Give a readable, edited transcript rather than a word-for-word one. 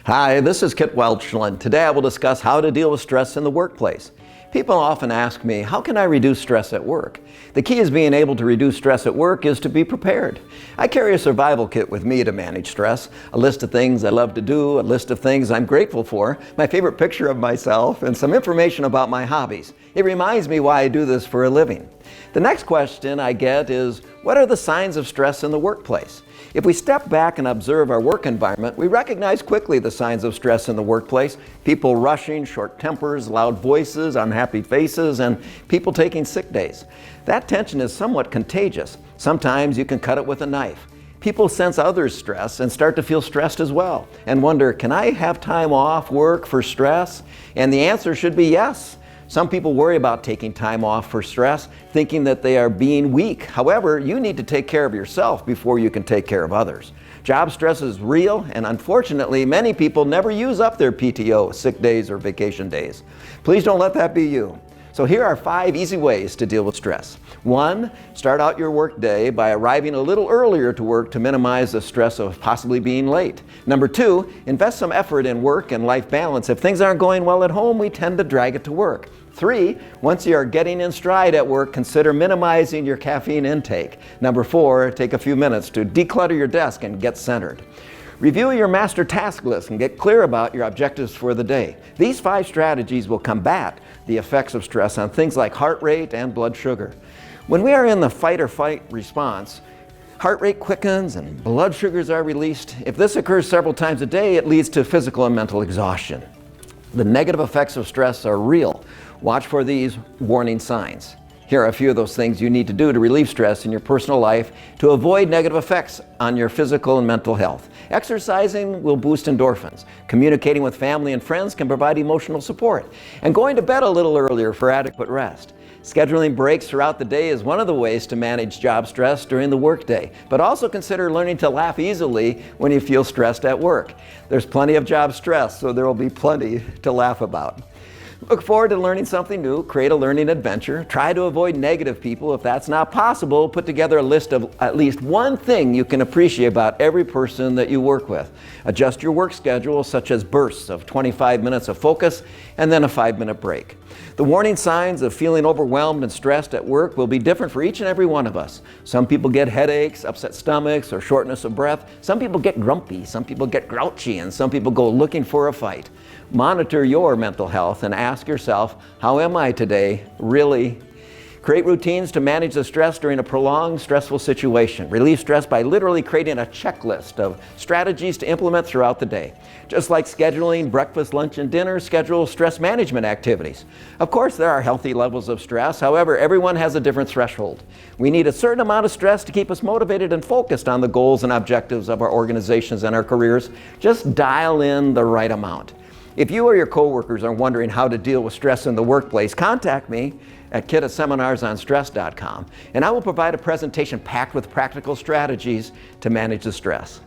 Hi, this is Kit Welchlin. Today I will discuss how to deal with stress in the workplace. People often ask me, how can I reduce stress at work? The key is being able to reduce stress at work is to be prepared. I carry a survival kit with me to manage stress, a list of things I love to do, a list of things I'm grateful for, my favorite picture of myself, and some information about my hobbies. It reminds me why I do this for a living. The next question I get is, what are the signs of stress in the workplace? If we step back and observe our work environment, we recognize quickly the signs of stress in the workplace. People rushing, short tempers, loud voices, unhappy faces, and people taking sick days. That tension is somewhat contagious. Sometimes you can cut it with a knife. People sense others' stress and start to feel stressed as well and wonder, can I have time off work for stress? And the answer should be yes. Some people worry about taking time off for stress, thinking that they are being weak. However, you need to take care of yourself before you can take care of others. Job stress is real, and unfortunately, many people never use up their PTO, sick days, or vacation days. Please don't let that be you. So here are 5 easy ways to deal with stress. 1, start out your work day by arriving a little earlier to work to minimize the stress of possibly being late. Number 2, invest some effort in work and life balance. If things aren't going well at home, we tend to drag it to work. 3, once you are getting in stride at work, consider minimizing your caffeine intake. Number 4, take a few minutes to declutter your desk and get centered. Review your master task list and get clear about your objectives for the day. These 5 strategies will combat the effects of stress on things like heart rate and blood sugar. When we are in the fight or flight response, heart rate quickens and blood sugars are released. If this occurs several times a day, it leads to physical and mental exhaustion. The negative effects of stress are real. Watch for these warning signs. Here are a few of those things you need to do to relieve stress in your personal life to avoid negative effects on your physical and mental health. Exercising will boost endorphins. Communicating with family and friends can provide emotional support. And going to bed a little earlier for adequate rest. Scheduling breaks throughout the day is one of the ways to manage job stress during the workday, but also consider learning to laugh easily when you feel stressed at work. There's plenty of job stress, so there will be plenty to laugh about. Look forward to learning something new, create a learning adventure, try to avoid negative people. If that's not possible, put together a list of at least one thing you can appreciate about every person that you work with. Adjust your work schedule, such as bursts of 25 minutes of focus and then a 5-minute break. The warning signs of feeling overwhelmed and stressed at work will be different for each and every one of us. Some people get headaches, upset stomachs, or shortness of breath. Some people get grumpy, some people get grouchy, and some people go looking for a fight. Monitor your mental health and ask yourself, how am I today, really? Create routines to manage the stress during a prolonged, stressful situation. Relieve stress by literally creating a checklist of strategies to implement throughout the day. Just like scheduling breakfast, lunch, and dinner, schedule stress management activities. Of course, there are healthy levels of stress. However, everyone has a different threshold. We need a certain amount of stress to keep us motivated and focused on the goals and objectives of our organizations and our careers. Just dial in the right amount. If you or your coworkers are wondering how to deal with stress in the workplace, contact me at kit@seminarsonstress.com, and I will provide a presentation packed with practical strategies to manage the stress.